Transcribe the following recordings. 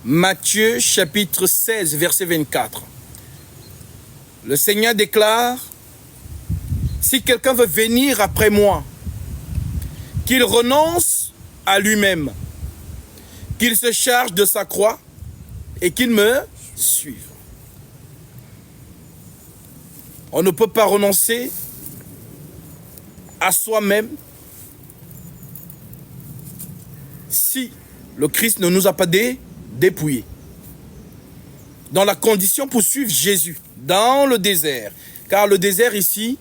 Matthieu chapitre 16, verset 24. Le Seigneur déclare, si quelqu'un veut venir après moi, qu'il renonce à lui-même, qu'il se charge de sa croix et qu'il me suive. On ne peut pas renoncer à soi-même si le Christ ne nous a pas dépouillés. Dans la condition pour suivre Jésus, dans le désert. Car le désert ici,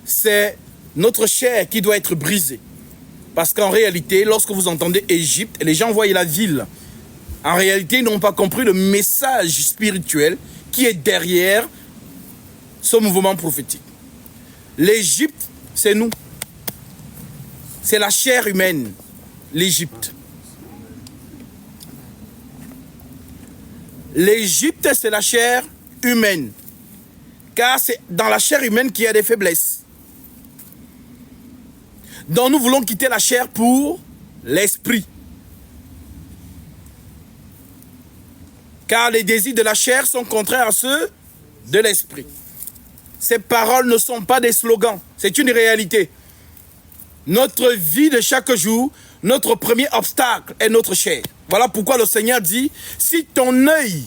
c'est notre chair qui doit être brisée. Parce qu'en réalité, lorsque vous entendez Égypte, les gens voient la ville. En réalité, ils n'ont pas compris le message spirituel qui est derrière ce mouvement prophétique. L'Égypte, c'est nous. C'est la chair humaine, l'Égypte. L'Égypte, c'est la chair humaine. Car c'est dans la chair humaine qu'il y a des faiblesses. Donc nous voulons quitter la chair pour l'esprit. Car les désirs de la chair sont contraires à ceux de l'esprit. Ces paroles ne sont pas des slogans, c'est une réalité. Notre vie de chaque jour, notre premier obstacle est notre chair. Voilà pourquoi le Seigneur dit, si ton œil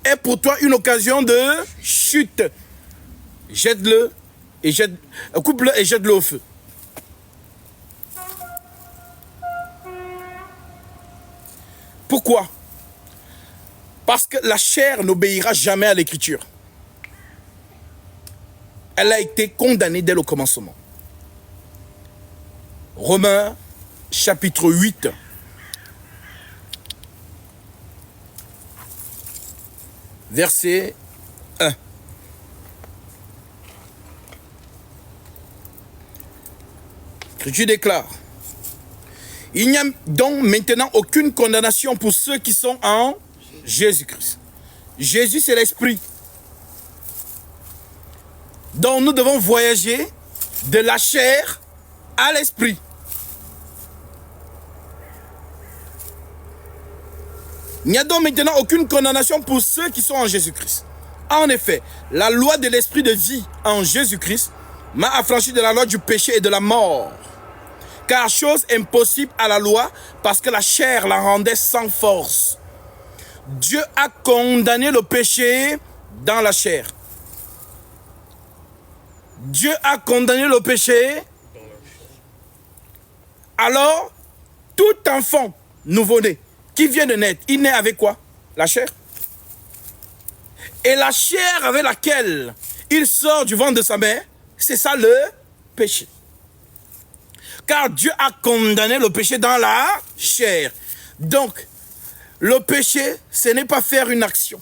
est pour toi une occasion de chute, jette-le et coupe-le et jette-le au feu. Pourquoi? Parce que la chair n'obéira jamais à l'écriture. Elle a été condamnée dès le commencement. Romains, chapitre 8. Verset 1. L'Écriture déclare, il n'y a donc maintenant aucune condamnation pour ceux qui sont en Jésus-Christ. Jésus, c'est l'Esprit. Donc nous devons voyager de la chair à l'esprit. Il n'y a donc maintenant aucune condamnation pour ceux qui sont en Jésus-Christ. En effet, la loi de l'esprit de vie en Jésus-Christ m'a affranchi de la loi du péché et de la mort. Car chose impossible à la loi, parce que la chair la rendait sans force. Dieu a condamné le péché dans la chair. Dieu a condamné le péché. Alors, tout enfant nouveau-né qui vient de naître, il naît avec quoi? La chair. Et la chair avec laquelle il sort du ventre de sa mère, c'est ça le péché. Car Dieu a condamné le péché dans la chair. Donc, le péché, ce n'est pas faire une action.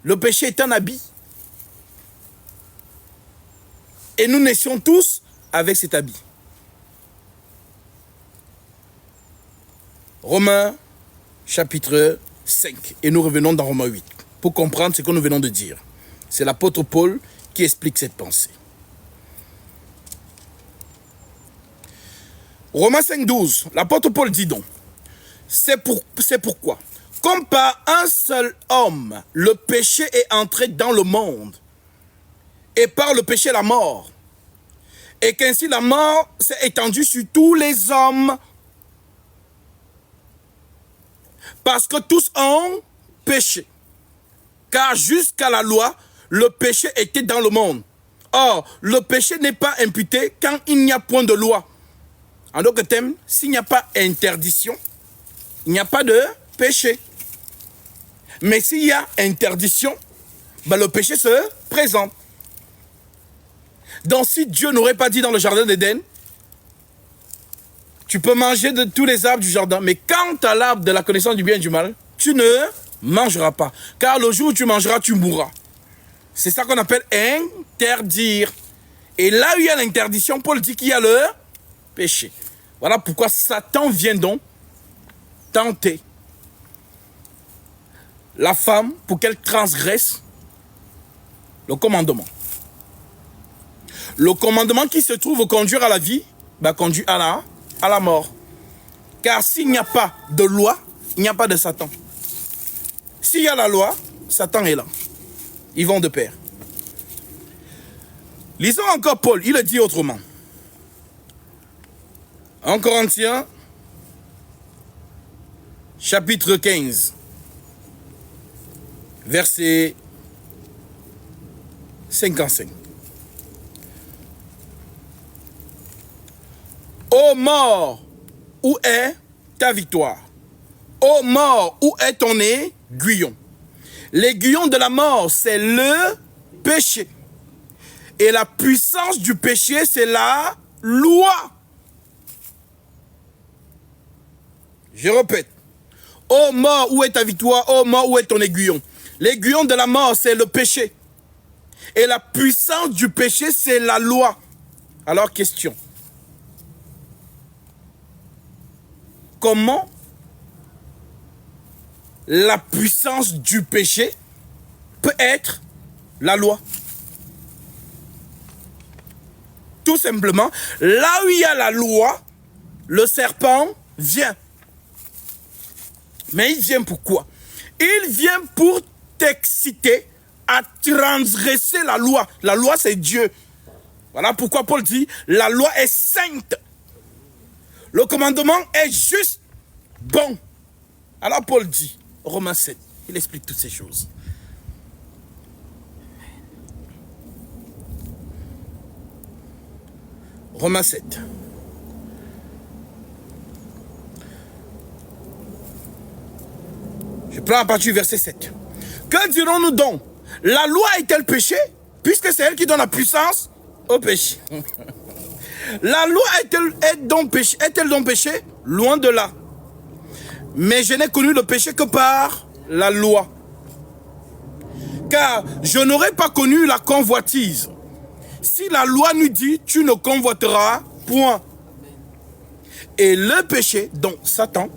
Le péché est un habit. Et nous naissions tous avec cet habit. Romains, chapitre 5. Et nous revenons dans Romains 8. Pour comprendre ce que nous venons de dire. C'est l'apôtre Paul qui explique cette pensée. Romains 5, 12. L'apôtre Paul dit donc. C'est pourquoi, comme par un seul homme, le péché est entré dans le monde. Et par le péché, la mort. Et qu'ainsi la mort s'est étendue sur tous les hommes. Parce que tous ont péché. Car jusqu'à la loi, le péché était dans le monde. Or, le péché n'est pas imputé quand il n'y a point de loi. En d'autres termes, s'il n'y a pas interdiction, il n'y a pas de péché. Mais s'il y a interdiction, ben le péché se présente. Donc si Dieu n'aurait pas dit dans le jardin d'Éden, tu peux manger de tous les arbres du jardin, mais quant à l'arbre de la connaissance du bien et du mal, tu ne mangeras pas. Car le jour où tu mangeras, tu mourras. C'est ça qu'on appelle interdire. Et là où il y a l'interdiction, Paul dit qu'il y a le péché. Voilà pourquoi Satan vient donc tenter la femme pour qu'elle transgresse le commandement. Le commandement qui se trouve conduire à la vie, conduit à la mort. Car s'il n'y a pas de loi, il n'y a pas de Satan. S'il y a la loi, Satan est là. Ils vont de pair. Lisons encore Paul, il le dit autrement. En Corinthiens, chapitre 15, verset 55. Ô mort, où est ta victoire? Ô mort, où est ton aiguillon? L'aiguillon de la mort, c'est le péché. Et la puissance du péché, c'est la loi. Je répète. Ô mort, où est ta victoire? Ô mort, où est ton aiguillon? L'aiguillon de la mort, c'est le péché. Et la puissance du péché, c'est la loi. Alors, question. Comment la puissance du péché peut être la loi? Tout simplement, là où il y a la loi, le serpent vient. Mais il vient pourquoi? Il vient pour t'exciter à transgresser la loi. La loi, c'est Dieu. Voilà pourquoi Paul dit, la loi est sainte. Le commandement est juste bon. Alors Paul dit, Romains 7, il explique toutes ces choses. Romains 7. Je prends à partir du verset 7. Que dirons-nous donc? La loi est-elle péché? Puisque c'est elle qui donne la puissance au péché. La loi est-elle donc péché? Loin de là. Mais je n'ai connu le péché que par la loi. Car je n'aurais pas connu la convoitise. Si la loi nous dit, tu ne convoiteras point. Et le péché, donc Satan,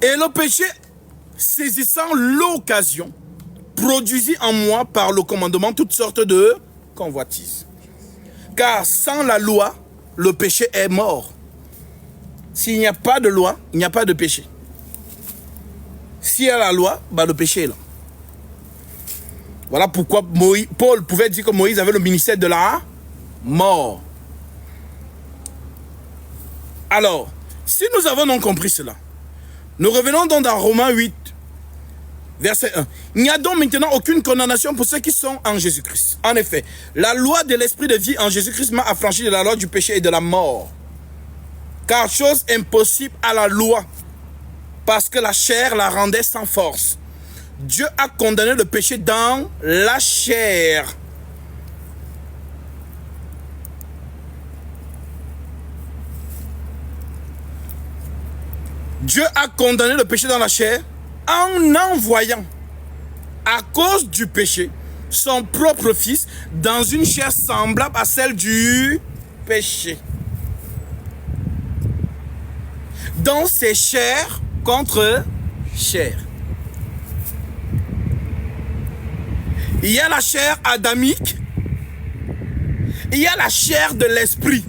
et le péché, saisissant l'occasion, produisit en moi par le commandement toutes sortes de convoitises. Car sans la loi, le péché est mort. S'il n'y a pas de loi, il n'y a pas de péché. S'il y a la loi, le péché est là. Voilà pourquoi Paul pouvait dire que Moïse avait le ministère de la mort. Alors, si nous avons donc compris cela, nous revenons donc dans Romains 8, verset 1. Il n'y a donc maintenant aucune condamnation pour ceux qui sont en Jésus-Christ. En effet, la loi de l'esprit de vie en Jésus-Christ m'a affranchi de la loi du péché et de la mort. Car chose impossible à la loi, parce que la chair la rendait sans force. Dieu a condamné le péché dans la chair. Dieu a condamné le péché dans la chair en envoyant, à cause du péché, son propre fils dans une chair semblable à celle du péché. Donc c'est chair contre chair. Il y a la chair adamique, il y a la chair de l'esprit.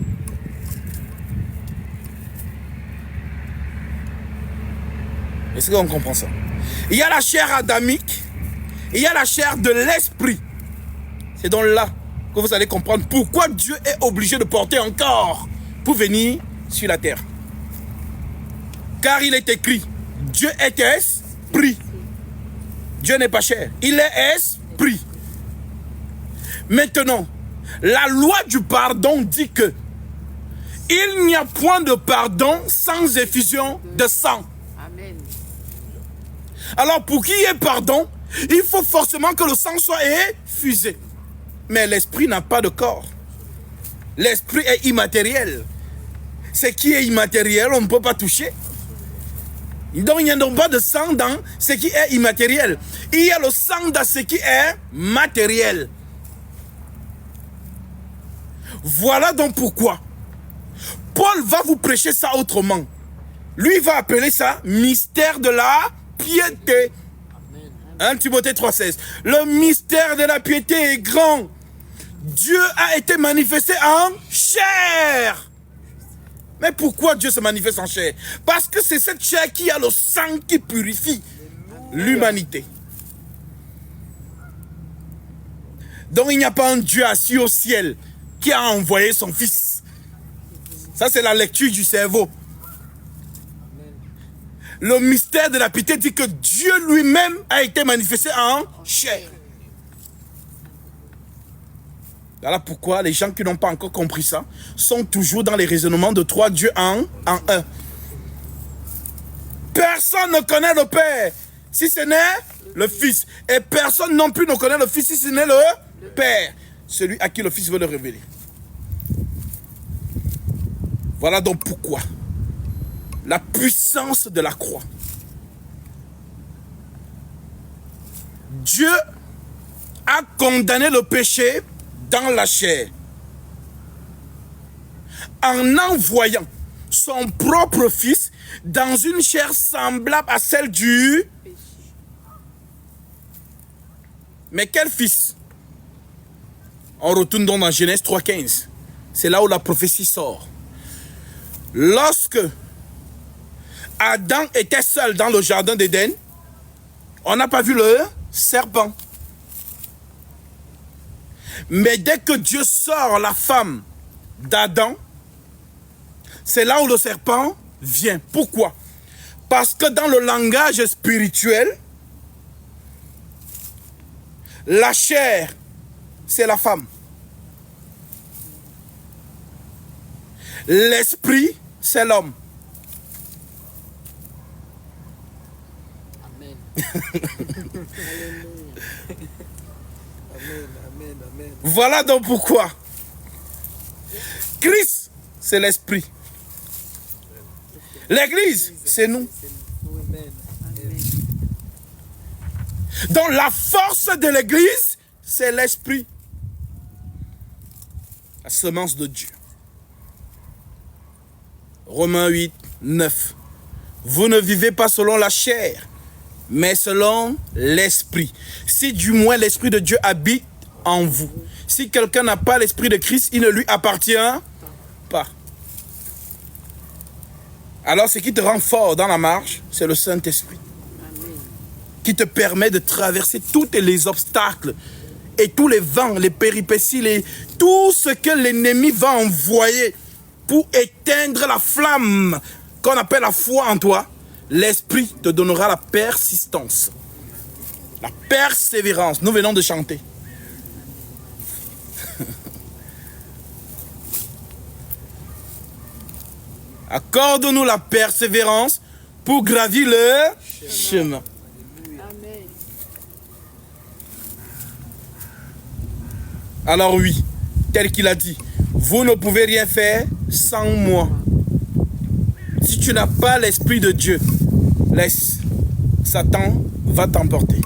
Est-ce qu'on comprend ça? Il y a la chair adamique, il y a la chair de l'esprit. C'est donc là que vous allez comprendre pourquoi Dieu est obligé de porter un corps pour venir sur la terre. Car il est écrit, Dieu est esprit. Dieu n'est pas chair, il est esprit. Maintenant, la loi du pardon dit que il n'y a point de pardon sans effusion de sang. Amen. Alors pour qu'il y ait pardon, il faut forcément que le sang soit effusé. Mais l'esprit n'a pas de corps. L'esprit est immatériel. Ce qui est immatériel, on ne peut pas toucher. Donc il n'y a donc pas de sang dans ce qui est immatériel. Il y a le sang dans ce qui est matériel. Voilà donc pourquoi Paul va vous prêcher ça autrement. Lui va appeler ça mystère de la piété. 1 Timothée 3,16. Le mystère de la piété est grand. Dieu a été manifesté en chair. Mais pourquoi Dieu se manifeste en chair? Parce que c'est cette chair qui a le sang qui purifie l'humanité. Donc il n'y a pas un Dieu assis au ciel qui a envoyé son fils. Ça c'est la lecture du cerveau. Le mystère de la piété dit que Dieu lui-même a été manifesté en chair. Voilà pourquoi les gens qui n'ont pas encore compris ça sont toujours dans les raisonnements de trois dieux en un. Personne ne connaît le Père si ce n'est le Fils. Et personne non plus ne connaît le Fils si ce n'est le Père. Celui à qui le Fils veut le révéler. Voilà donc pourquoi la puissance de la croix. Dieu a condamné le péché dans la chair en envoyant son propre fils dans une chair semblable à celle du... Mais quel fils? On retourne donc dans Genèse 3,15. C'est là où la prophétie sort. Lorsque Adam était seul dans le jardin d'Éden, on n'a pas vu le serpent. Mais dès que Dieu sort la femme d'Adam, c'est là où le serpent vient. Pourquoi? Parce que dans le langage spirituel, la chair, c'est la femme. L'esprit, c'est l'homme. Amen. Voilà donc pourquoi Christ, c'est l'esprit. L'église, c'est nous. Donc la force de l'église, c'est l'esprit. La semence de Dieu. Romains 8, 9. Vous ne vivez pas selon la chair, mais selon l'esprit. Si du moins l'esprit de Dieu habite en vous. Si quelqu'un n'a pas l'esprit de Christ, il ne lui appartient pas. Alors ce qui te rend fort dans la marche, c'est le Saint-Esprit. Qui te permet de traverser tous les obstacles et tous les vents, les péripéties, tout ce que l'ennemi va envoyer pour éteindre la flamme qu'on appelle la foi en toi. L'Esprit te donnera la persistance, la persévérance. Nous venons de chanter. Accorde-nous la persévérance pour gravir le chemin. Amen. Alors oui, tel qu'il a dit, vous ne pouvez rien faire sans moi. Si tu n'as pas l'Esprit de Dieu, laisse, Satan va t'emporter.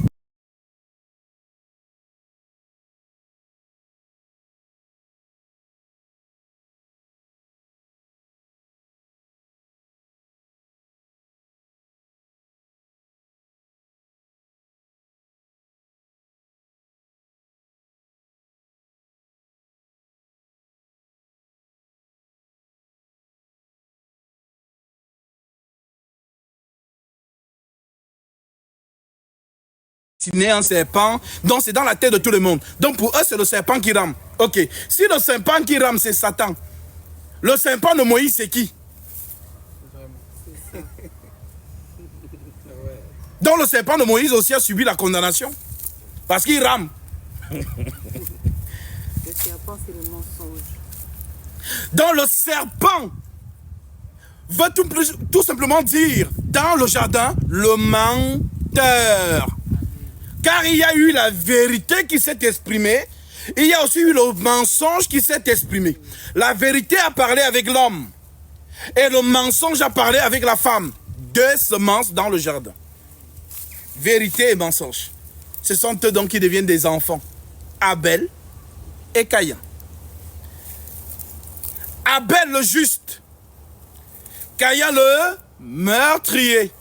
Né un serpent, donc c'est dans la tête de tout le monde. Donc pour eux, c'est le serpent qui rame. Ok. Si le serpent qui rame, c'est Satan, le serpent de Moïse, c'est qui? Donc le serpent de Moïse aussi a subi la condamnation. Parce qu'il rame. Le serpent, c'est le mensonge. Donc le serpent veut tout simplement dire, dans le jardin, le menteur. Car il y a eu la vérité qui s'est exprimée, il y a aussi eu le mensonge qui s'est exprimé. La vérité a parlé avec l'homme et le mensonge a parlé avec la femme. Deux semences dans le jardin. Vérité et mensonge. Ce sont eux donc qui deviennent des enfants. Abel et Caïn. Abel le juste. Caïn le meurtrier.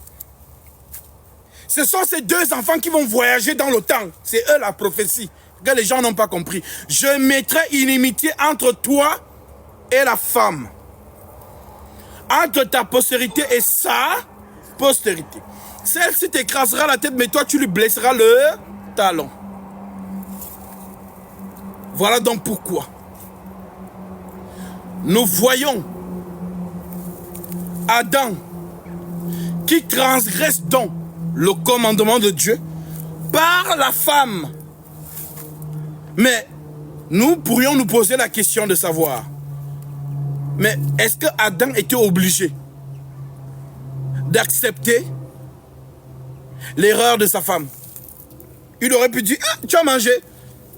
Ce sont ces deux enfants qui vont voyager dans le temps. C'est eux la prophétie que les gens n'ont pas compris. Je mettrai inimitié entre toi et la femme. entre ta postérité et sa postérité. Celle-ci t'écrasera la tête, mais toi tu lui blesseras le talon. Voilà donc pourquoi nous voyons Adam qui transgresse donc le commandement de Dieu par la femme. Mais nous pourrions nous poser la question de savoir, mais est-ce que Adam était obligé d'accepter l'erreur de sa femme? Il aurait pu dire, ah, tu as mangé,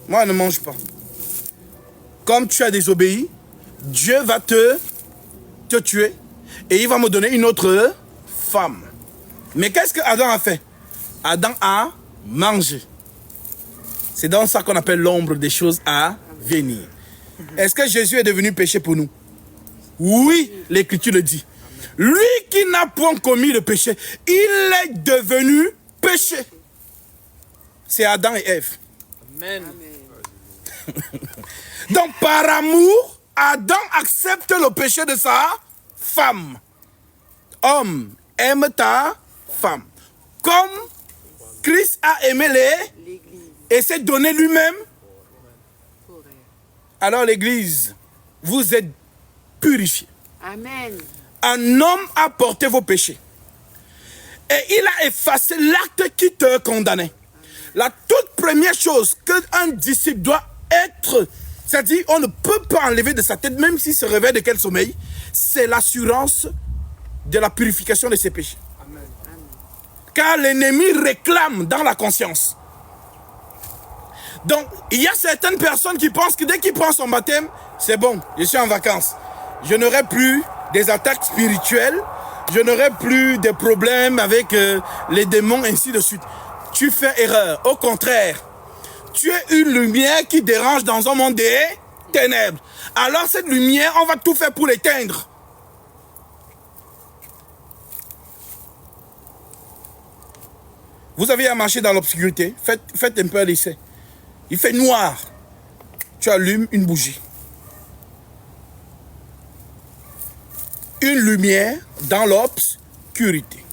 moi je ne mange pas. Comme tu as désobéi, Dieu va te tuer et il va me donner une autre femme. Mais qu'est-ce que Adam a fait? Adam a mangé. C'est dans ça qu'on appelle l'ombre des choses à venir. Est-ce que Jésus est devenu péché pour nous? Oui, l'Écriture le dit. Lui qui n'a point commis le péché, il est devenu péché. C'est Adam et Ève. Amen. Donc par amour, Adam accepte le péché de sa femme. Homme, aime ta femme. Comme Christ a aimé L'Église. et s'est donné lui-même. Pour elle. Alors l'Église, vous êtes purifiés. Amen. Un homme a porté vos péchés. Et il a effacé l'acte qui te condamnait. La toute première chose qu'un disciple doit être, c'est-à-dire on ne peut pas enlever de sa tête, même s'il se réveille de quel sommeil, c'est l'assurance de la purification de ses péchés. Amen. Car l'ennemi réclame dans la conscience. Donc, il y a certaines personnes qui pensent que dès qu'il prend son baptême, c'est bon, je suis en vacances. Je n'aurai plus des attaques spirituelles, je n'aurai plus de problèmes avec les démons, ainsi de suite. Tu fais erreur. Au contraire, tu es une lumière qui dérange dans un monde des ténèbres. Alors cette lumière, on va tout faire pour l'éteindre. Vous avez à marcher dans l'obscurité, faites un peu l'essai. Il fait noir. Tu allumes une bougie. Une lumière dans l'obscurité.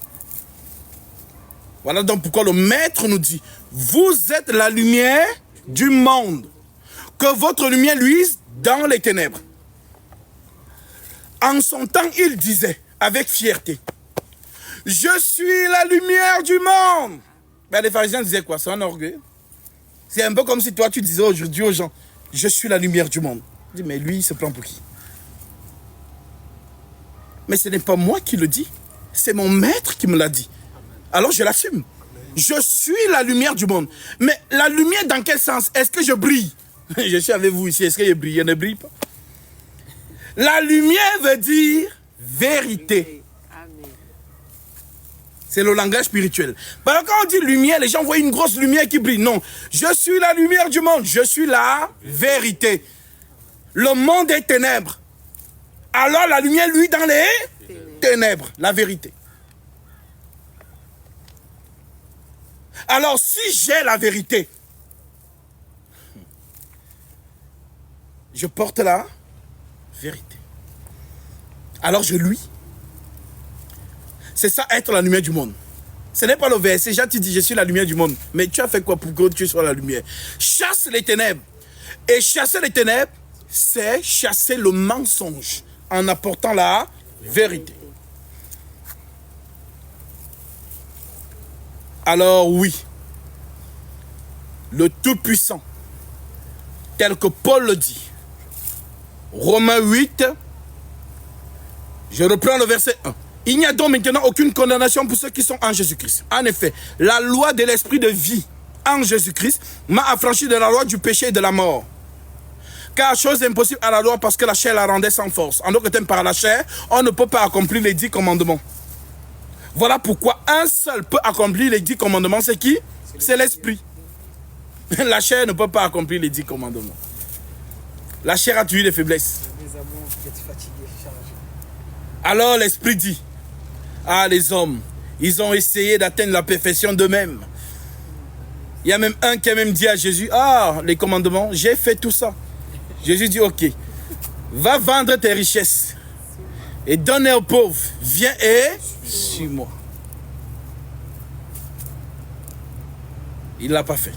Voilà donc pourquoi le Maître nous dit, vous êtes la lumière du monde. Que votre lumière luise dans les ténèbres. En son temps, il disait avec fierté, je suis la lumière du monde. Ben, les pharisiens disaient quoi? C'est un orgueil. C'est un peu comme si toi tu disais aujourd'hui aux gens, je suis la lumière du monde. Je dis, mais lui il se prend pour qui? Mais ce n'est pas moi qui le dis, c'est mon Maître qui me l'a dit. Alors je l'assume. Je suis la lumière du monde. Mais la lumière dans quel sens? Est-ce que je brille? Je suis avec vous ici, est-ce que je brille? Je ne brille pas. La lumière veut dire vérité. Amen. C'est le langage spirituel. Parce que quand on dit lumière, les gens voient une grosse lumière qui brille. Non, je suis la lumière du monde. Je suis la vérité. Le monde est ténèbres. Alors la lumière, lui, dans les ténèbres. La vérité. Alors si j'ai la vérité, je porte la vérité. Alors je luis. C'est ça être la lumière du monde. Ce n'est pas le verset. Déjà tu dis je suis la lumière du monde. Mais tu as fait quoi pour que tu sois la lumière? Chasse les ténèbres. Et chasser les ténèbres, c'est chasser le mensonge en apportant la vérité. Alors oui, le Tout-Puissant, tel que Paul le dit, Romains 8, je reprends le verset 1. Il n'y a donc maintenant aucune condamnation pour ceux qui sont en Jésus-Christ. En effet, la loi de l'esprit de vie en Jésus-Christ m'a affranchi de la loi du péché et de la mort. Car chose impossible à la loi parce que la chair la rendait sans force. En d'autres termes, par la chair, on ne peut pas accomplir les 10 commandements. Voilà pourquoi un seul peut accomplir les 10 commandements. C'est qui? C'est l'esprit. La chair ne peut pas accomplir les 10 commandements. La chair a toujours des faiblesses. Alors l'esprit dit, ah les hommes, ils ont essayé d'atteindre la perfection d'eux-mêmes. Il y a même un qui a même dit à Jésus, ah les commandements, j'ai fait tout ça. Jésus dit, ok, va vendre tes richesses et donne aux pauvres. Viens et suis-moi. Il ne l'a pas fait.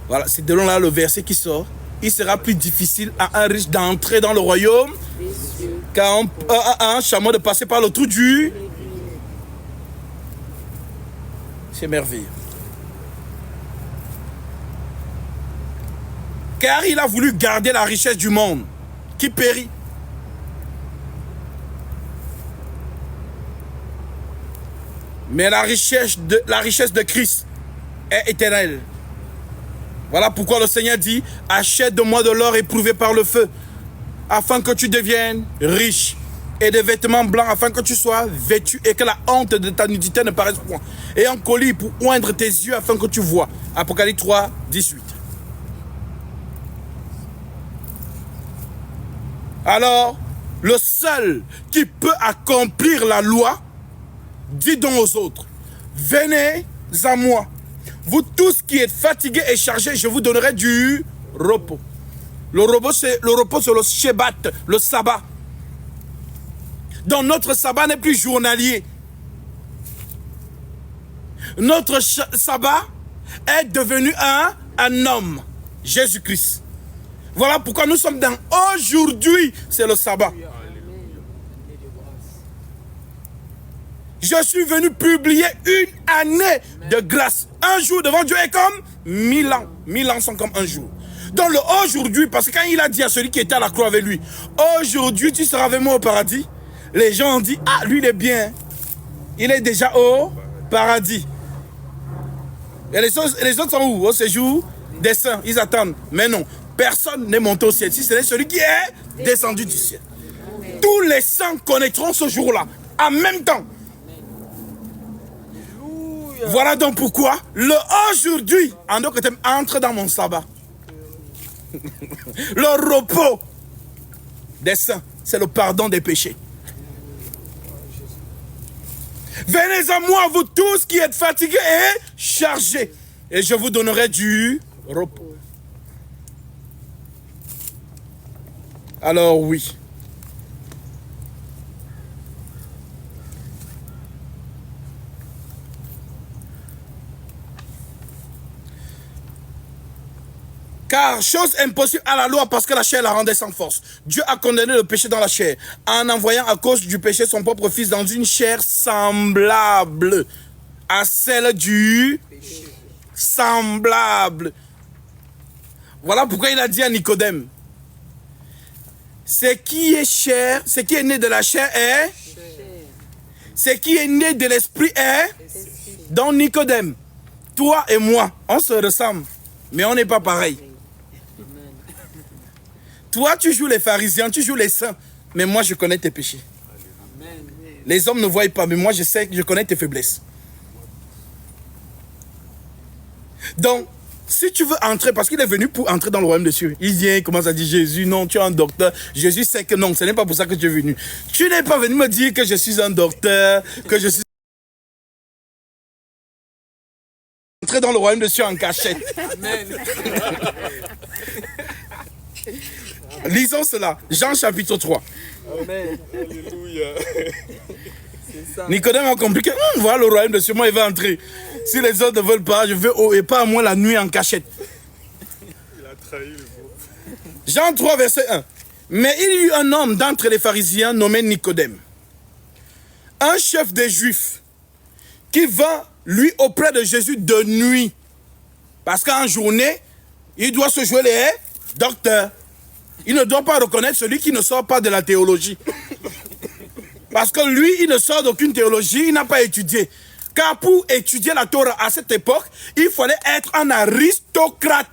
Voilà, c'est de là le verset qui sort. Il sera plus difficile à un riche d'entrer dans le royaume qu'à un chameau de passer par le trou du... C'est merveilleux. Car il a voulu garder la richesse du monde qui périt. Mais la richesse de Christ est éternelle. Voilà pourquoi le Seigneur dit, achète de moi de l'or éprouvé par le feu, afin que tu deviennes riche, et des vêtements blancs, afin que tu sois vêtu, et que la honte de ta nudité ne paraisse point. Et un collier pour oindre tes yeux, afin que tu vois. Apocalypse 3, 18. Alors, le seul qui peut accomplir la loi, dit donc aux autres, venez à moi. Vous tous qui êtes fatigués et chargés, je vous donnerai du repos. Le repos, c'est le Shabbat, le sabbat. Donc notre sabbat n'est plus journalier. Notre sabbat est devenu un homme, Jésus-Christ. Voilà pourquoi nous sommes dans aujourd'hui, c'est le sabbat. Je suis venu publier une année de grâce. Un jour devant Dieu est comme 1000 ans. 1000 ans sont comme un jour. Donc le aujourd'hui, parce que quand il a dit à celui qui était à la croix avec lui, aujourd'hui tu seras avec moi au paradis, les gens ont dit, ah lui il est bien. Il est déjà au paradis. Et les autres sont où? Au séjour des saints. Ils attendent. Mais non, personne n'est monté au ciel. Si ce n'est celui qui est descendu du ciel. Tous les saints connaîtront ce jour-là. En même temps. Voilà donc pourquoi le aujourd'hui, en d'autres termes, entre dans mon sabbat. Le repos des saints, c'est le pardon des péchés. Venez à moi, vous tous qui êtes fatigués et chargés, et je vous donnerai du repos. Alors oui. Car chose impossible à la loi parce que la chair la rendait sans force. Dieu a condamné le péché dans la chair en envoyant à cause du péché son propre fils dans une chair semblable à celle du péché. Semblable. Voilà pourquoi il a dit à Nicodème, ce qui est chair, ce qui est né de la chair est ce qui est né de l'esprit est dans Nicodème. Toi et moi, on se ressemble, mais on n'est pas pareil. Toi, tu joues les pharisiens, tu joues les saints, mais moi, je connais tes péchés. Les hommes ne voient pas, mais moi, je sais que je connais tes faiblesses. Donc, si tu veux entrer, parce qu'il est venu pour entrer dans le royaume des cieux, il vient, il commence à dire, Jésus, non, tu es un docteur. Jésus sait que non, ce n'est pas pour ça que tu es venu. Tu n'es pas venu me dire que je suis un docteur, que je suis entré dans le royaume des cieux en cachette. Amen. Lisons cela, Jean chapitre 3. Amen. Alléluia. Nicodème a compris que voilà le royaume de cieux, moi il va entrer. Si les autres ne veulent pas, je vais et pas à moi la nuit en cachette. Il a trahi le groupe. Jean 3 verset 1. Mais il y eut un homme d'entre les pharisiens nommé Nicodème, un chef des Juifs, qui vint lui auprès de Jésus de nuit. Parce qu'en journée, il doit se jouer les docteurs. Il ne doit pas reconnaître celui qui ne sort pas de la théologie. Parce que lui, il ne sort d'aucune théologie, il n'a pas étudié. Car pour étudier la Torah à cette époque, il fallait être un aristocrate.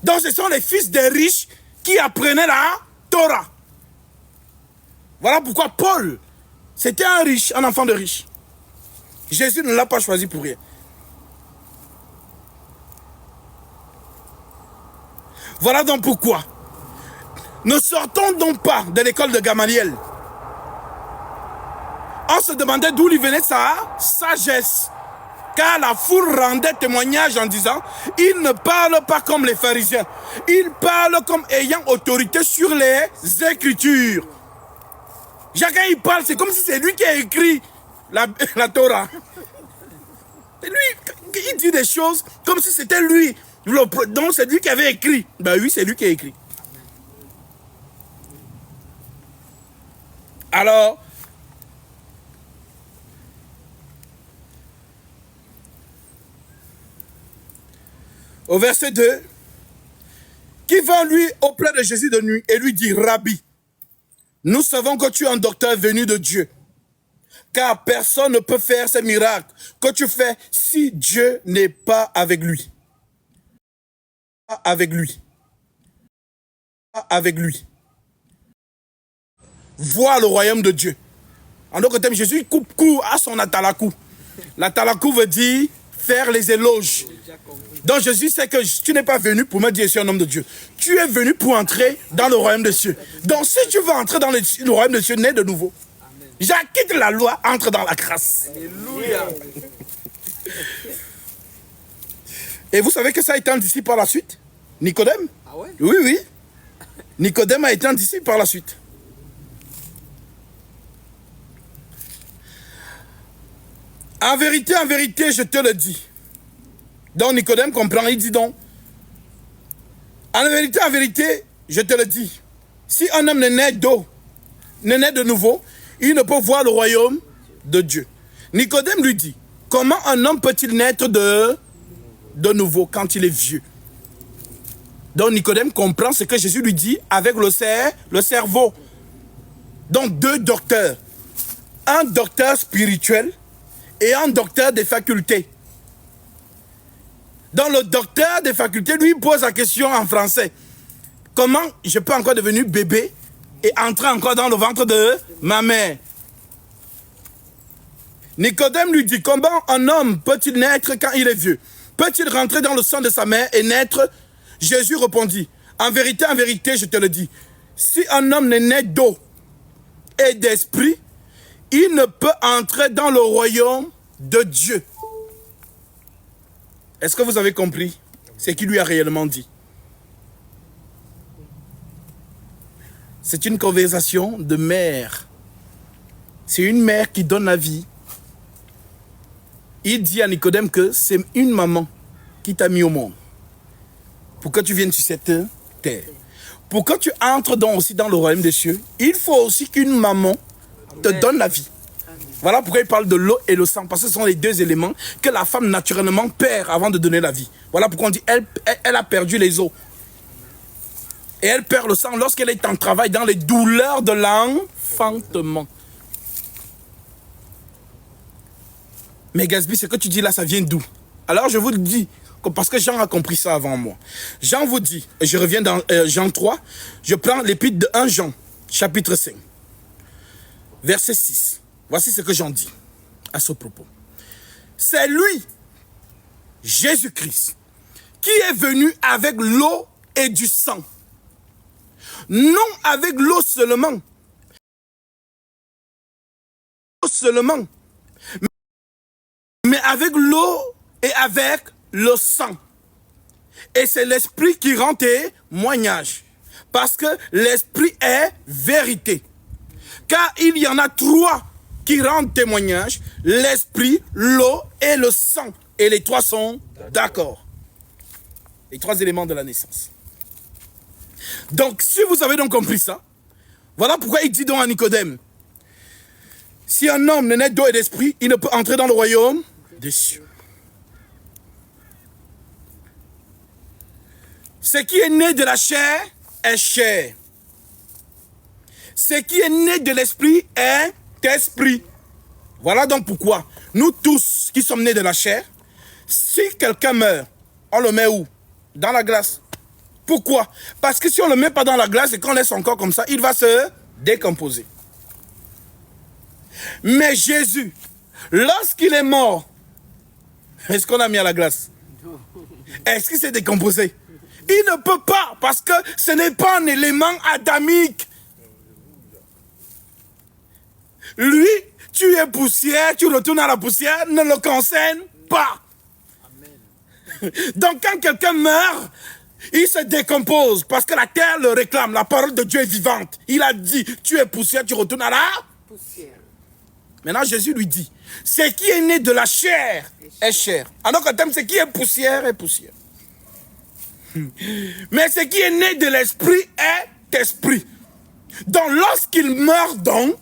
Donc ce sont les fils des riches qui apprenaient la Torah. Voilà pourquoi Paul, c'était un riche, un enfant de riche. Jésus ne l'a pas choisi pour rien. Voilà donc pourquoi. Ne sortons donc pas de l'école de Gamaliel. On se demandait d'où lui venait sa sagesse. Car la foule rendait témoignage en disant, il ne parle pas comme les pharisiens. Il parle comme ayant autorité sur les Écritures. Chacun il parle, c'est comme si c'est lui qui a écrit la Torah. Et lui, il dit des choses comme si c'était lui. Donc c'est lui qui avait écrit. Ben oui, c'est lui qui a écrit. Alors, au verset 2, qui vint lui auprès de Jésus de nuit et lui dit, Rabbi, nous savons que tu es un docteur venu de Dieu, car personne ne peut faire ces miracles que tu fais si Dieu n'est pas avec lui. Pas avec lui. Pas avec lui. Voir le royaume de Dieu. En d'autres termes, Jésus coupe court à son atalakou. L'atalakou veut dire faire les éloges. Donc Jésus sait que tu n'es pas venu pour me dire je suis un homme de Dieu. Tu es venu pour entrer dans le royaume des cieux. Donc si tu veux entrer dans le royaume des cieux, nais de nouveau. Quitte la loi, entre dans la grâce. Alléluia. Et vous savez que ça a été un disciple par la suite? Nicodème? Ah ouais? Oui, oui. Nicodème a été un disciple par la suite. En vérité, je te le dis. Donc Nicodème comprend, il dit donc, en vérité, je te le dis, si un homme ne naît d'eau, ne naît de nouveau, il ne peut voir le royaume de Dieu. Nicodème lui dit, comment un homme peut-il naître de nouveau quand il est vieux? Donc Nicodème comprend ce que Jésus lui dit avec le cerveau. Donc deux docteurs, un docteur spirituel et un docteur des facultés. Donc le docteur des facultés lui pose la question en français. Comment je peux encore devenir bébé et entrer encore dans le ventre de ma mère? Nicodème lui dit, comment un homme peut-il naître quand il est vieux? Peut-il rentrer dans le sang de sa mère et naître? Jésus répondit, en vérité, je te le dis, si un homme n'est né d'eau et d'esprit, il ne peut entrer dans le royaume de Dieu. Est-ce que vous avez compris ce qu'il lui a réellement dit? C'est une conversation de mère. C'est une mère qui donne la vie. Il dit à Nicodème que c'est une maman qui t'a mis au monde. Pour que tu viennes sur cette terre. Pour que tu entres aussi dans le royaume des cieux, il faut aussi qu'une maman te donne la vie. Voilà pourquoi il parle de l'eau et le sang, parce que ce sont les deux éléments que la femme naturellement perd avant de donner la vie. Voilà pourquoi on dit elle a perdu les os. Et elle perd le sang lorsqu'elle est en travail dans les douleurs de l'enfantement. Mais Gatsby, ce que tu dis là, ça vient d'où? Alors je vous le dis, parce que Jean a compris ça avant moi. Jean vous dit, je reviens dans Jean 3, je prends l'épître de 1 Jean, chapitre 5, verset 6. Voici ce que Jean dit à ce propos. C'est lui, Jésus-Christ, qui est venu avec l'eau et du sang. Non avec l'eau seulement. Mais avec l'eau et avec le sang. Et c'est l'esprit qui rend témoignage. Parce que l'esprit est vérité. Car il y en a 3 qui rendent témoignage, l'esprit, l'eau et le sang. Et les 3 sont d'accord. Les 3 éléments de la naissance. Donc, si vous avez donc compris ça, voilà pourquoi il dit donc à Nicodème, si un homme ne naît d'eau et d'esprit, il ne peut entrer dans le royaume des cieux. Ce qui est né de la chair est chair. Ce qui est né de l'esprit est esprit. Voilà donc pourquoi nous tous qui sommes nés de la chair, si quelqu'un meurt, on le met où? Dans la glace. Pourquoi? Parce que si on ne le met pas dans la glace et qu'on laisse encore comme ça, il va se décomposer. Mais Jésus, lorsqu'il est mort, est-ce qu'on a mis à la glace? Est-ce qu'il s'est décomposé? Il ne peut pas, parce que ce n'est pas un élément adamique. Lui, tu es poussière, tu retournes à la poussière, ne le concerne pas. Donc quand quelqu'un meurt, il se décompose parce que la terre le réclame. La parole de Dieu est vivante. Il a dit, tu es poussière, tu retournes à la poussière. Maintenant Jésus lui dit, ce qui est né de la chair est chair. Alors qu'en termes, ce qui est poussière est poussière. Mais ce qui est né de l'esprit est esprit. Donc lorsqu'il meurt donc,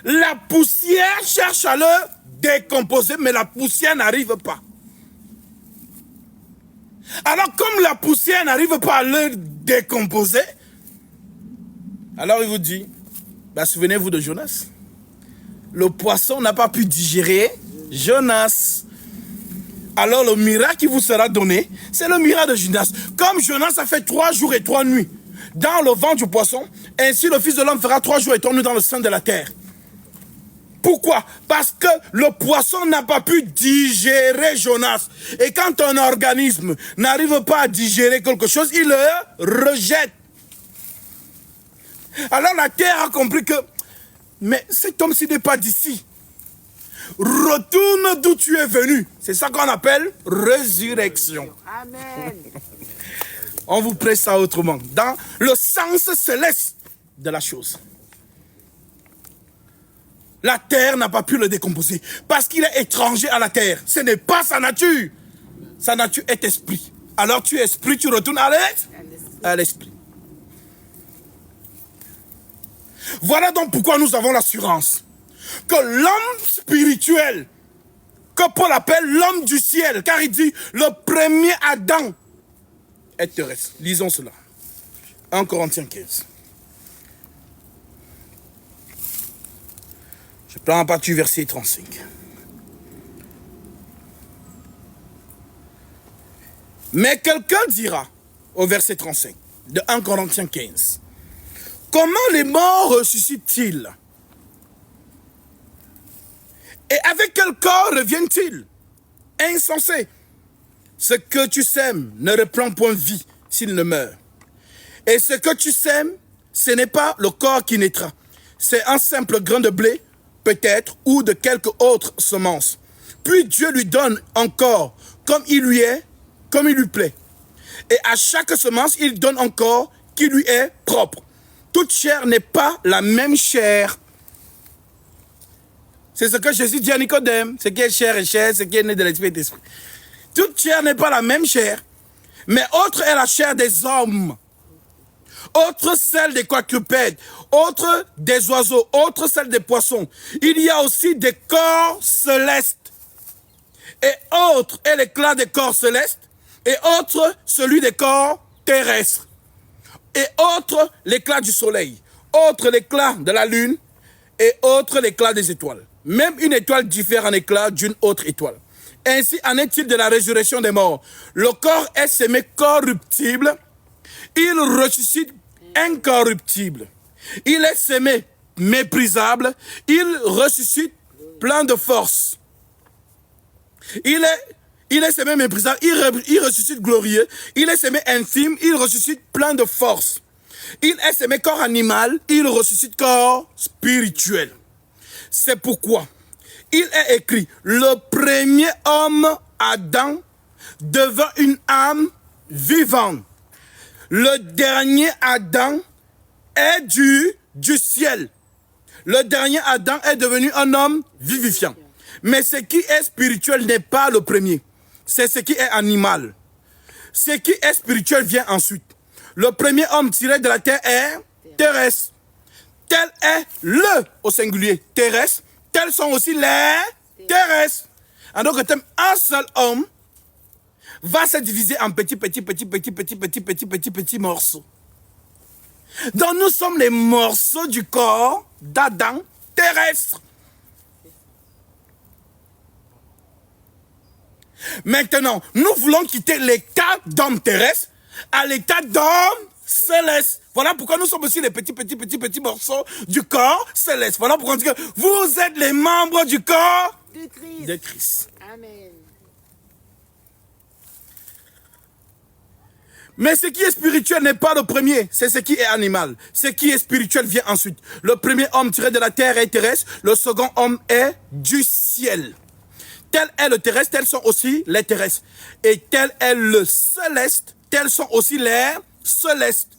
la poussière cherche à le décomposer, mais la poussière n'arrive pas. Alors comme la poussière n'arrive pas à le décomposer, alors il vous dit, souvenez-vous de Jonas. Le poisson n'a pas pu digérer Jonas. Alors le miracle qui vous sera donné, c'est le miracle de Jonas. Comme Jonas a fait 3 jours et 3 nuits dans le ventre du poisson, ainsi le Fils de l'homme fera 3 jours et 3 nuits dans le sein de la terre. Pourquoi? Parce que le poisson n'a pas pu digérer Jonas. Et quand un organisme n'arrive pas à digérer quelque chose, il le rejette. Alors la terre a compris que, mais cet homme s'il n'est pas d'ici. Retourne d'où tu es venu. C'est ça qu'on appelle résurrection. Amen. On vous prête ça autrement. Dans le sens céleste de la chose. La terre n'a pas pu le décomposer. Parce qu'il est étranger à la terre. Ce n'est pas sa nature. Sa nature est esprit. Alors tu es esprit, tu retournes à l'esprit. Voilà donc pourquoi nous avons l'assurance que l'homme spirituel, que Paul appelle l'homme du ciel, car il dit le premier Adam est terrestre. Lisons cela. 1 Corinthiens 15. Je prends en partie verset 35. Mais quelqu'un dira, au verset 35, de 1 Corinthiens 15, comment les morts ressuscitent-ils? Et avec quel corps reviennent-ils? Insensé. Ce que tu sèmes ne reprend point vie s'il ne meurt. Et ce que tu sèmes, ce n'est pas le corps qui naîtra. C'est un simple grain de blé, peut-être, ou de quelque autre semence. Puis Dieu lui donne encore comme il lui plaît. Et à chaque semence, il donne encore qui lui est propre. Toute chair n'est pas la même chair. C'est ce que Jésus dit à Nicodème. Ce qui est chair est chair, ce qui est né de l'esprit est esprit. Toute chair n'est pas la même chair, mais autre est la chair des hommes, autre celle des quadrupèdes, autre des oiseaux, autre celle des poissons. Il y a aussi des corps célestes, et autre est l'éclat des corps célestes, et autre celui des corps terrestres, et autre l'éclat du soleil, autre l'éclat de la lune, et autre l'éclat des étoiles. Même une étoile diffère en éclat d'une autre étoile. Ainsi en est-il de la résurrection des morts. Le corps est semé corruptible, il ressuscite incorruptible. Il est semé méprisable, il ressuscite plein de force. Il est semé méprisable, il ressuscite glorieux. Il est semé infime, il ressuscite plein de force. Il est semé corps animal, il ressuscite corps spirituel. C'est pourquoi il est écrit, le premier homme, Adam, devint une âme vivante. Le dernier Adam est du ciel. Le dernier Adam est devenu un homme vivifiant. Mais ce qui est spirituel n'est pas le premier. C'est ce qui est animal. Ce qui est spirituel vient ensuite. Le premier homme tiré de la terre est terrestre. Tel est le, au singulier, terrestre. Tels sont aussi les terrestres. En d'autres termes, un seul homme va se diviser en petits morceaux. Donc nous sommes les morceaux du corps d'Adam terrestre. Maintenant, nous voulons quitter l'état d'homme terrestre à l'état d'homme céleste. Voilà pourquoi nous sommes aussi les petits morceaux du corps céleste. Voilà pourquoi on dit que vous êtes les membres du corps de Christ. Amen. Mais ce qui est spirituel n'est pas le premier, c'est ce qui est animal. Ce qui est spirituel vient ensuite. Le premier homme tiré de la terre est terrestre, le second homme est du ciel. Tel est le terrestre, tels sont aussi les terrestres. Et tel est le céleste, tels sont aussi les célestes.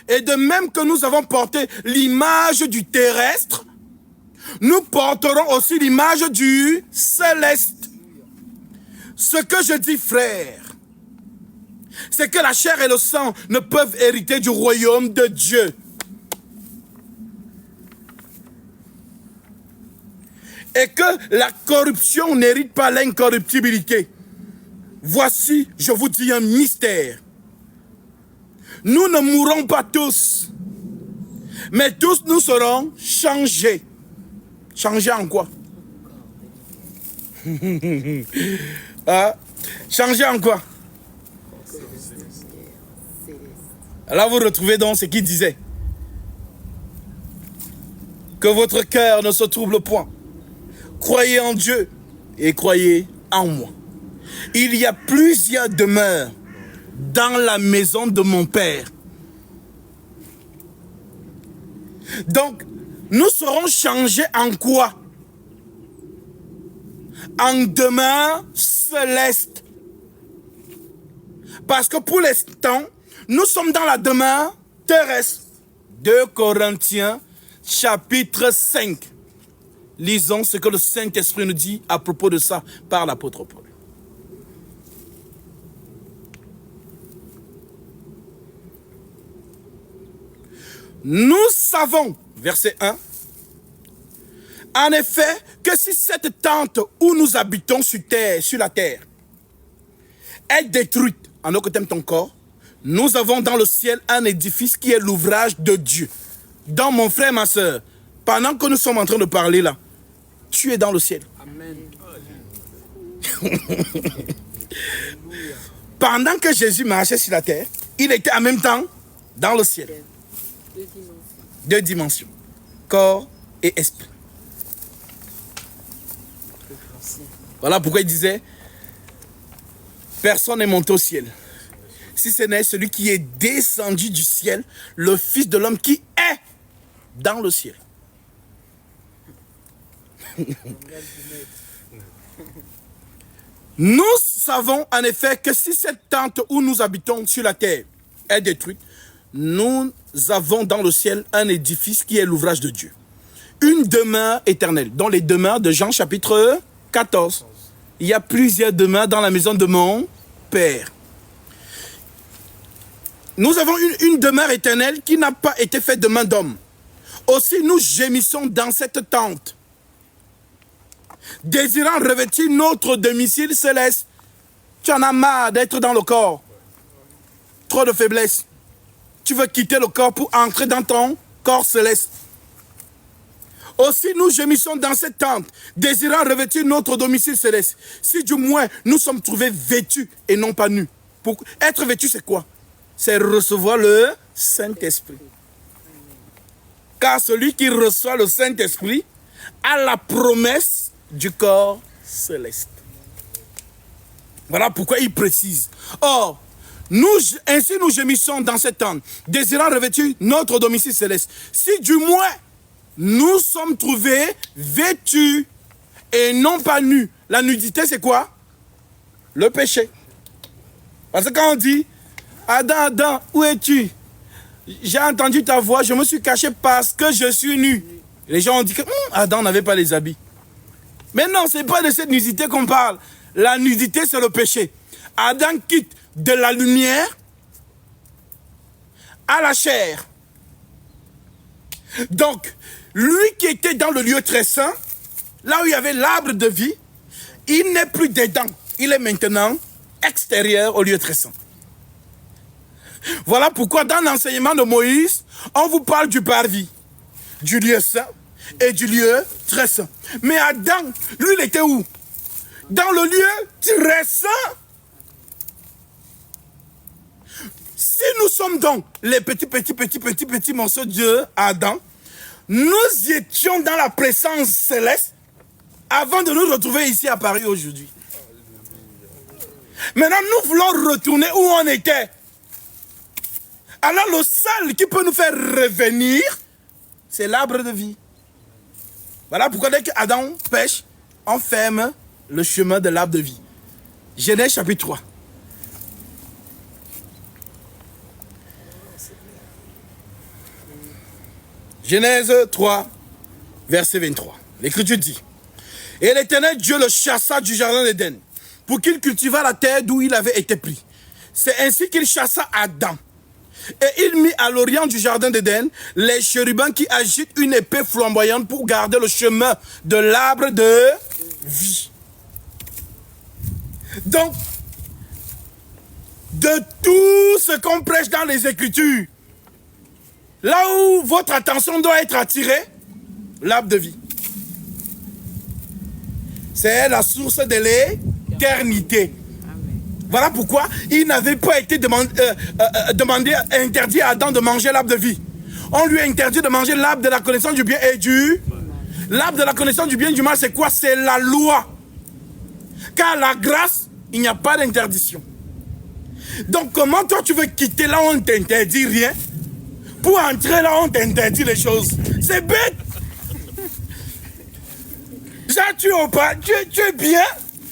Et de même que nous avons porté l'image du terrestre, nous porterons aussi l'image du céleste. Ce que je dis, frère, c'est que la chair et le sang ne peuvent hériter du royaume de Dieu. Et que la corruption n'hérite pas l'incorruptibilité. Voici, je vous dis un mystère. Nous ne mourrons pas tous, mais tous nous serons changés. Changés en quoi? Changés en quoi? Là, vous retrouvez donc ce qu'il disait. Que votre cœur ne se trouble point. Croyez en Dieu et croyez en moi. Il y a plusieurs demeures dans la maison de mon Père. Donc, nous serons changés en quoi? En demeure céleste. Parce que pour l'instant, nous sommes dans la demeure terrestre. 2 Corinthiens, chapitre 5. Lisons ce que le Saint-Esprit nous dit à propos de ça par l'apôtre Paul. Nous savons, verset 1, en effet, que si cette tente où nous habitons sur la terre est détruite, en aucun terme ton corps, nous avons dans le ciel un édifice qui est l'ouvrage de Dieu. Donc mon frère, ma soeur, pendant que nous sommes en train de parler là, tu es dans le ciel. Amen. Pendant que Jésus marchait sur la terre, il était en même temps dans le ciel. 2 dimensions. Corps et esprit. Voilà pourquoi il disait, personne n'est monté au ciel. Si ce n'est celui qui est descendu du ciel, le Fils de l'homme qui est dans le ciel. Nous savons en effet que si cette tente où nous habitons sur la terre est détruite, nous avons dans le ciel un édifice qui est l'ouvrage de Dieu. Une demeure éternelle, dans les demeures de Jean chapitre 14. Il y a plusieurs demeures dans la maison de mon Père. Nous avons une demeure éternelle qui n'a pas été faite de main d'homme. Aussi nous gémissons dans cette tente, désirant revêtir notre domicile céleste. Tu en as marre d'être dans le corps. Trop de faiblesse. Tu veux quitter le corps pour entrer dans ton corps céleste. Aussi nous gémissons dans cette tente, désirant revêtir notre domicile céleste. Si du moins nous sommes trouvés vêtus et non pas nus. Pour être vêtus, c'est quoi? C'est recevoir le Saint-Esprit. Car celui qui reçoit le Saint-Esprit a la promesse du corps céleste. Voilà pourquoi il précise. Or, ainsi nous gémissons dans cette tente, désirant revêtir notre domicile céleste. Si du moins nous sommes trouvés vêtus et non pas nus. La nudité, c'est quoi? Le péché. Parce que quand on dit, Adam, Adam, où es-tu? J'ai entendu ta voix, je me suis caché parce que je suis nu. Les gens ont dit que Adam n'avait pas les habits. Mais non, ce n'est pas de cette nudité qu'on parle. La nudité, c'est le péché. Adam quitte de la lumière à la chair. Donc, lui qui était dans le lieu très saint, là où il y avait l'arbre de vie, il n'est plus dedans. Il est maintenant extérieur au lieu très saint. Voilà pourquoi dans l'enseignement de Moïse, on vous parle du parvis, du lieu saint et du lieu très saint. Mais Adam, lui, il était où? Dans le lieu très saint. Si nous sommes donc les petits morceaux de Adam, nous étions dans la présence céleste avant de nous retrouver ici à Paris aujourd'hui. Maintenant, nous voulons retourner où on était. Alors, le seul qui peut nous faire revenir, c'est l'arbre de vie. Voilà pourquoi dès qu'Adam pêche, on ferme le chemin de l'arbre de vie. Genèse chapitre 3. Genèse 3, verset 23. L'Écriture dit: et l'Éternel Dieu le chassa du jardin d'Éden, pour qu'il cultivât la terre d'où il avait été pris. C'est ainsi qu'il chassa Adam. Et il mit à l'orient du jardin d'Éden les chérubins qui agitent une épée flamboyante pour garder le chemin de l'arbre de vie. Donc, de tout ce qu'on prêche dans les Écritures, là où votre attention doit être attirée, l'arbre de vie. C'est la source de l'éternité. Voilà pourquoi il n'avait pas été interdit à Adam de manger l'arbre de vie. On lui a interdit de manger l'arbre de la connaissance du bien et du... L'arbre de la connaissance du bien et du mal, c'est quoi? C'est la loi. Car la grâce, il n'y a pas d'interdiction. Donc comment toi tu veux quitter là où on ne t'interdit rien pour entrer là où on t'interdit les choses? C'est bête. Genre tu es bien,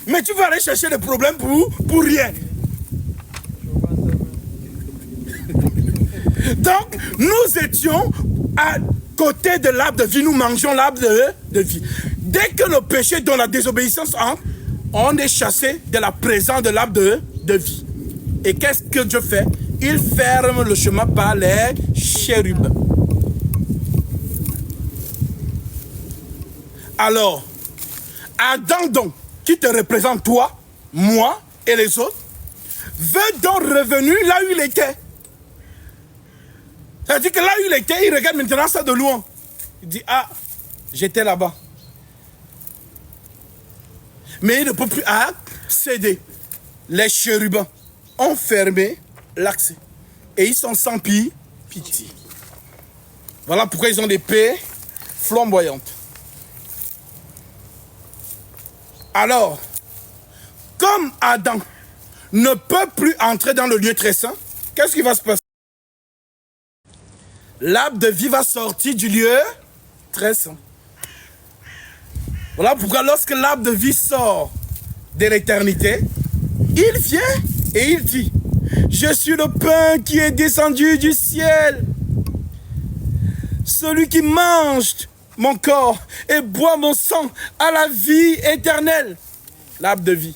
mais tu vas aller chercher des problèmes pour rien. Donc, nous étions à côté de l'arbre de vie, nous mangeons l'arbre de vie. Dès que le péché dont la désobéissance entre, on est chassé de la présence de l'arbre de vie. Et qu'est-ce que Dieu fait? Il ferme le chemin par les chérubins. Alors, Adam donc, qui te représente toi, moi et les autres, veut donc revenir là où il était. C'est-à-dire que là où il était, il regarde maintenant ça de loin. Il dit, ah, j'étais là-bas. Mais il ne peut plus accéder. Les chérubins ont fermé l'accès. Et ils sont sans pitié. Voilà pourquoi ils ont des épées flamboyantes. Alors, comme Adam ne peut plus entrer dans le lieu très saint, qu'est-ce qui va se passer? L'arbre de vie va sortir du lieu très saint. Voilà pourquoi lorsque l'arbre de vie sort de l'éternité, il vient et il dit, je suis le pain qui est descendu du ciel. Celui qui mange mon corps et boit mon sang à la vie éternelle. L'arbre de vie.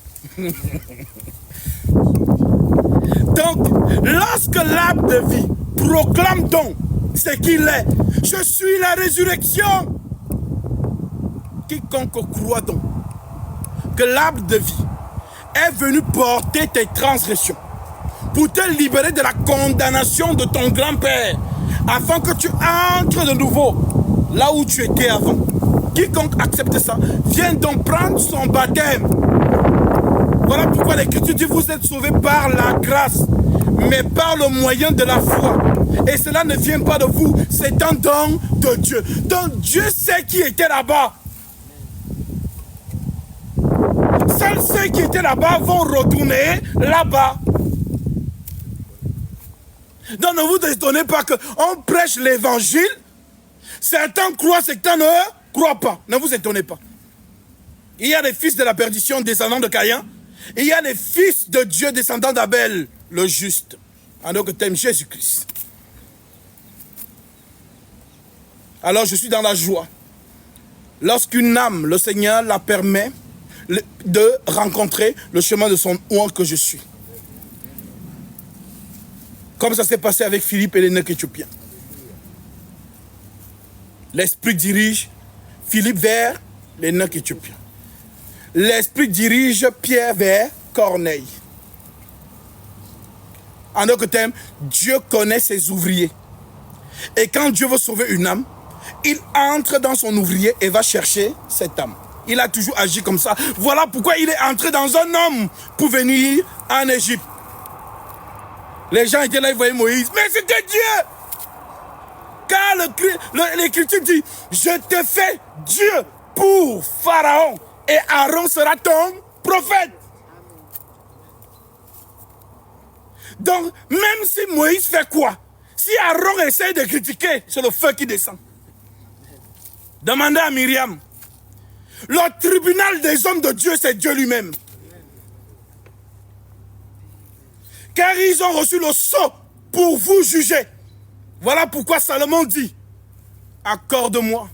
Donc, lorsque l'arbre de vie proclame donc ce qu'il est, je suis la résurrection. Quiconque croit donc que l'arbre de vie est venu porter tes transgressions pour te libérer de la condamnation de ton grand-père, afin que tu entres de nouveau là où tu étais avant. Quiconque accepte ça, vient donc prendre son baptême. Voilà pourquoi l'Écriture dit, vous êtes sauvés par la grâce, mais par le moyen de la foi. Et cela ne vient pas de vous, c'est un don de Dieu. Donc Dieu sait qui était là-bas. Seuls ceux qui étaient là-bas vont retourner là-bas. Donc ne vous étonnez pas qu'on prêche l'évangile. Certains croient, certains ne croient pas. Ne vous étonnez pas. Il y a des fils de la perdition descendants de Caïn. Et il y a des fils de Dieu descendants d'Abel, le juste. En d'autres termes, Jésus-Christ. Alors je suis dans la joie. Lorsqu'une âme, le Seigneur la permet de rencontrer le chemin de son oint que je suis. Comme ça s'est passé avec Philippe et l'énec éthiopien. L'Esprit dirige Philippe vers l'énec éthiopien. L'Esprit dirige Pierre vers Corneille. En d'autres termes, Dieu connaît ses ouvriers. Et quand Dieu veut sauver une âme, il entre dans son ouvrier et va chercher cette âme. Il a toujours agi comme ça. Voilà pourquoi il est entré dans un homme pour venir en Égypte. Les gens étaient là, ils voyaient Moïse. Mais c'était Dieu! Car l'Écriture dit, je te fais Dieu pour Pharaon et Aaron sera ton prophète. Donc, même si Moïse fait quoi? Si Aaron essaie de critiquer, c'est le feu qui descend. Demandez à Myriam. Le tribunal des hommes de Dieu, c'est Dieu lui-même. Car ils ont reçu le sceau pour vous juger. Voilà pourquoi Salomon dit, accorde-moi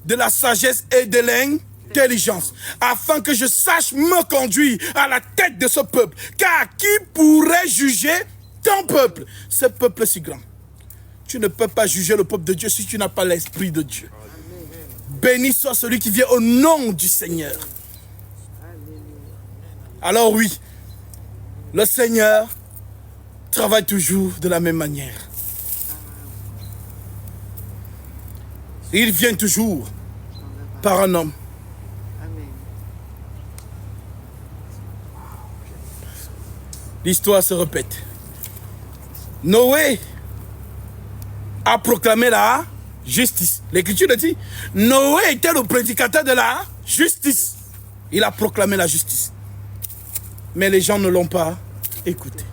de la sagesse et de l'intelligence, afin que je sache me conduire à la tête de ce peuple. Car qui pourrait juger ton peuple, ce peuple si grand? Tu ne peux pas juger le peuple de Dieu si tu n'as pas l'Esprit de Dieu. Béni soit celui qui vient au nom du Seigneur. Alors oui, le Seigneur travaille toujours de la même manière. Il vient toujours par un homme. L'histoire se répète. Noé a proclamé la justice. L'Écriture dit, Noé était le prédicateur de la justice. Il a proclamé la justice. Mais les gens ne l'ont pas écouté.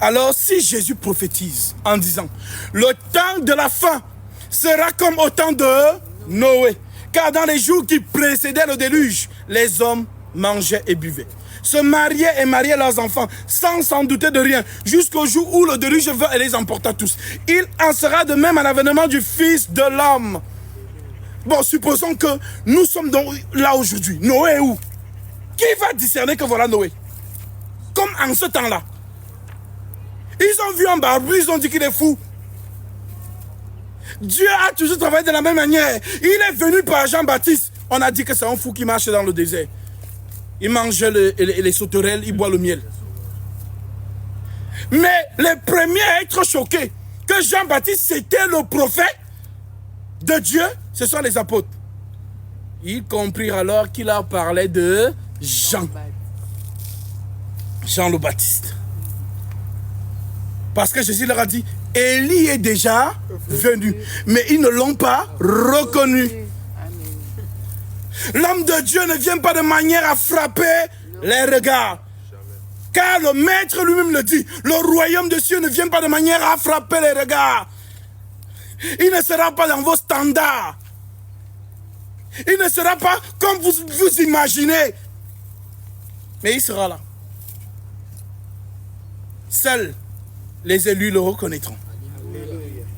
Alors si Jésus prophétise en disant, le temps de la fin sera comme au temps de Noé. Car dans les jours qui précédaient le déluge, les hommes mangeaient et buvaient, se mariaient et mariaient leurs enfants, sans s'en douter de rien, jusqu'au jour où le déluge vint et les emporta tous. Il en sera de même à l'avènement du Fils de l'homme. Bon, supposons que nous sommes donc là aujourd'hui. Noé est où? Qui va discerner que voilà Noé? Comme en ce temps-là. Ils ont vu un barbu, ils ont dit qu'il est fou. Dieu a toujours travaillé de la même manière. Il est venu par Jean-Baptiste. On a dit que c'est un fou qui marche dans le désert. Il mange les sauterelles, il boit le miel. Mais les premiers à être choqués que Jean-Baptiste c'était le prophète de Dieu, ce sont les apôtres. Ils comprirent alors qu'il leur parlait de Jean. Jean le Baptiste. Parce que Jésus leur a dit, Élie est déjà venu. Mais ils ne l'ont pas reconnu. L'homme de Dieu ne vient pas de manière à frapper les regards. Car le maître lui-même le dit, le royaume de Dieu ne vient pas de manière à frapper les regards. Il ne sera pas dans vos standards. Il ne sera pas comme vous imaginez. Mais il sera là. Seuls les élus le reconnaîtront.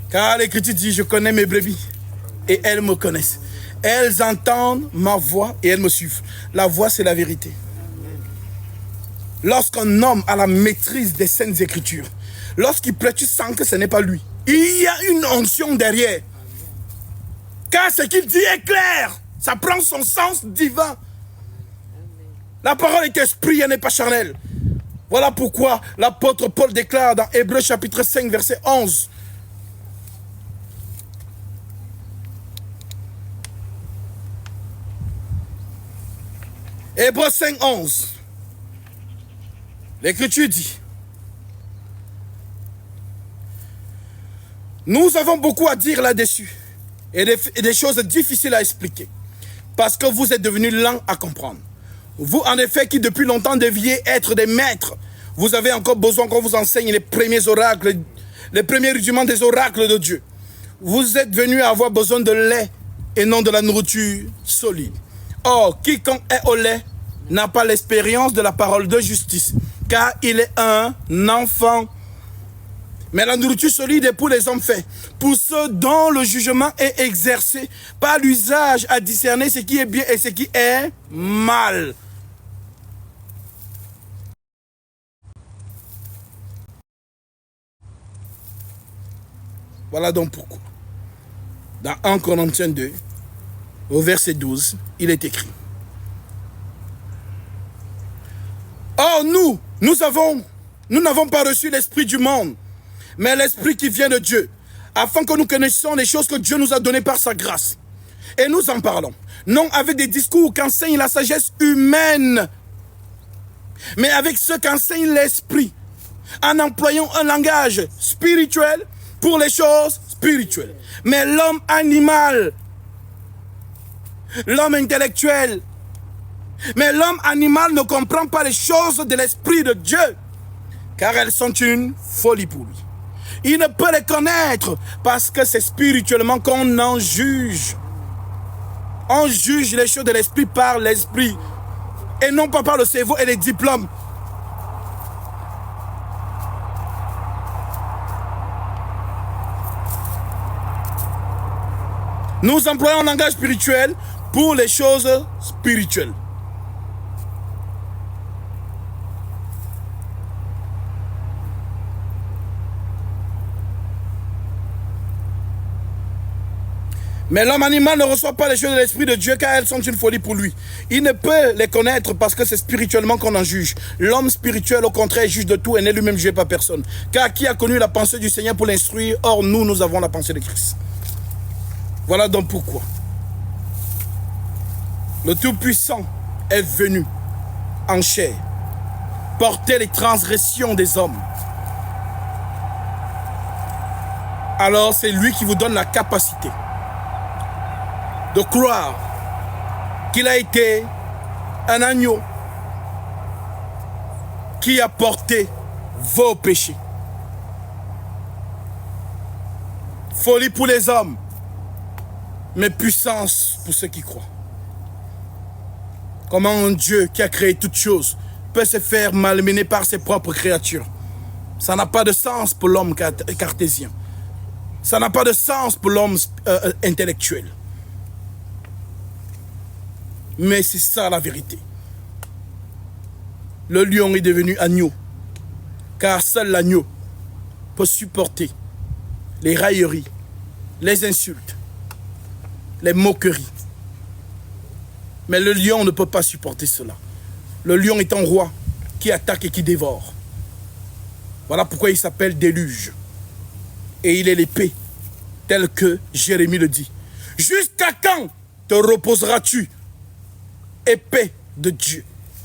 Car l'Écriture dit, je connais mes brebis et elles me connaissent. Elles entendent ma voix et elles me suivent. La voix, c'est la vérité. Lorsqu'un homme a la maîtrise des saintes écritures, lorsqu'il prête, tu sens que ce n'est pas lui. Il y a une onction derrière. Car ce qu'il dit est clair. Ça prend son sens divin. La parole est esprit, elle n'est pas charnelle. Voilà pourquoi l'apôtre Paul déclare dans Hébreux chapitre 5, verset 11. Hébreux 5, 11. L'Écriture dit, nous avons beaucoup à dire là-dessus et des choses difficiles à expliquer parce que vous êtes devenus lents à comprendre. Vous, en effet, qui depuis longtemps deviez être des maîtres, vous avez encore besoin qu'on vous enseigne les premiers oracles, les premiers rudiments des oracles de Dieu. Vous êtes venus à avoir besoin de lait et non de la nourriture solide. Or, quiconque est au lait n'a pas l'expérience de la parole de justice, car il est un enfant. Mais la nourriture solide est pour les hommes faits, pour ceux dont le jugement est exercé par l'usage à discerner ce qui est bien et ce qui est mal. Voilà donc pourquoi. Dans 1 Corinthiens 2, au verset 12, il est écrit. Or nous n'avons pas reçu l'esprit du monde, mais l'esprit qui vient de Dieu, afin que nous connaissions les choses que Dieu nous a données par sa grâce. Et nous en parlons, non avec des discours qu'enseigne la sagesse humaine, mais avec ce qu'enseigne l'esprit, en employant un langage spirituel pour les choses spirituelles. Mais l'homme animal, l'homme intellectuel, mais l'homme animal ne comprend pas les choses de l'esprit de Dieu, car elles sont une folie pour lui. Il ne peut les connaître parce que c'est spirituellement qu'on en juge. On juge les choses de l'esprit par l'esprit. Et non pas par le cerveau et les diplômes. Nous employons un langage spirituel pour les choses spirituelles. Mais l'homme animal ne reçoit pas les choses de l'Esprit de Dieu car elles sont une folie pour lui. Il ne peut les connaître parce que c'est spirituellement qu'on en juge. L'homme spirituel, au contraire, juge de tout et n'est lui-même jugé par personne. Car qui a connu la pensée du Seigneur pour l'instruire? Or, nous avons la pensée de Christ. Voilà donc pourquoi le Tout-Puissant est venu en chair, porter les transgressions des hommes. Alors, c'est lui qui vous donne la capacité de croire qu'il a été un agneau qui a porté vos péchés. Folie pour les hommes, mais puissance pour ceux qui croient. Comment un Dieu qui a créé toutes choses peut se faire malmener par ses propres créatures? Ça n'a pas de sens pour l'homme cartésien. Ça n'a pas de sens pour l'homme intellectuel. Mais c'est ça la vérité. Le lion est devenu agneau, car seul l'agneau peut supporter les railleries, les insultes, les moqueries. Mais le lion ne peut pas supporter cela. Le lion est un roi qui attaque et qui dévore. Voilà pourquoi il s'appelle déluge. Et il est l'épée, tel que Jérémie le dit. Jusqu'à quand te reposeras-tu, épée de Dieu?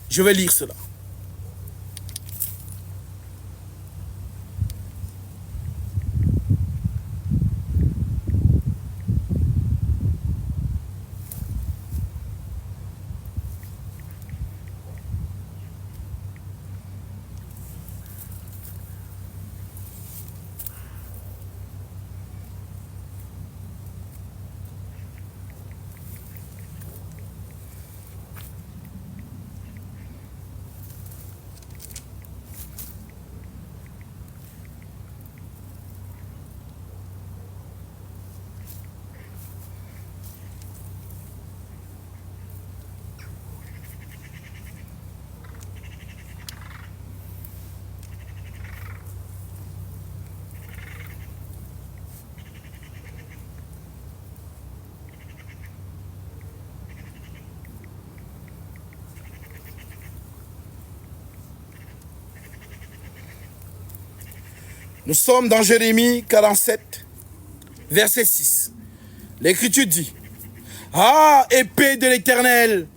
Je vais lire cela. Nous sommes dans Jérémie 47, verset 6. L'Écriture dit: Ah, épée de l'Éternel,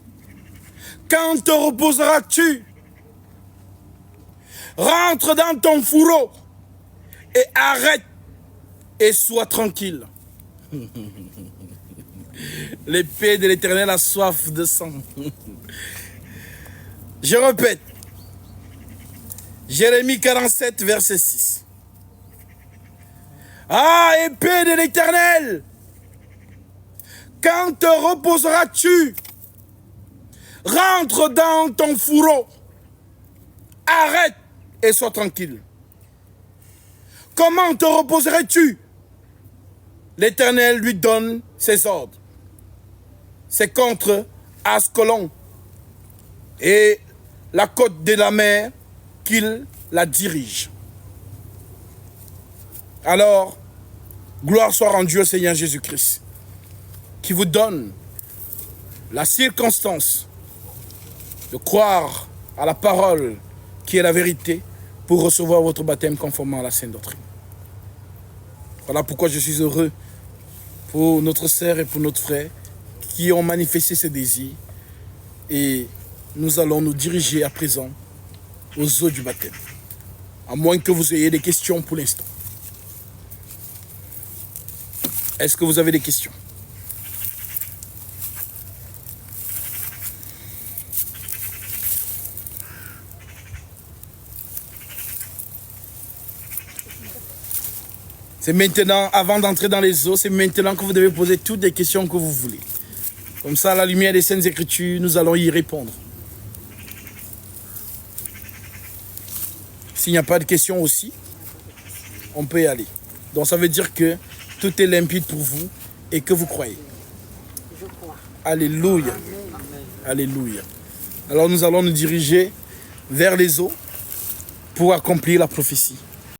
quand te reposeras-tu? Rentre dans ton fourreau et arrête et sois tranquille. L'épée de l'Éternel a soif de sang. Je répète, Jérémie 47, verset 6. Ah, épée de l'Éternel, quand te reposeras-tu? Rentre dans ton fourreau, arrête et sois tranquille. Comment te reposerais-tu? L'Éternel lui donne ses ordres. C'est contre Ascalon et la côte de la mer qu'il la dirige. Alors, gloire soit rendue au Seigneur Jésus-Christ, qui vous donne la circonstance de croire à la parole qui est la vérité pour recevoir votre baptême conformément à la sainte doctrine. Voilà pourquoi je suis heureux pour notre sœur et pour notre frère qui ont manifesté ce désir. Et nous allons nous diriger à présent aux eaux du baptême. À moins que vous ayez des questions pour l'instant. Est-ce que vous avez des questions? C'est maintenant, avant d'entrer dans les eaux, c'est maintenant que vous devez poser toutes les questions que vous voulez. Comme ça, à la lumière des Saintes Écritures, nous allons y répondre. S'il n'y a pas de questions aussi, on peut y aller. Donc ça veut dire que tout est limpide pour vous et que vous croyez. Je crois. Alléluia. Alléluia. Alors nous allons nous diriger vers les eaux pour accomplir la prophétie.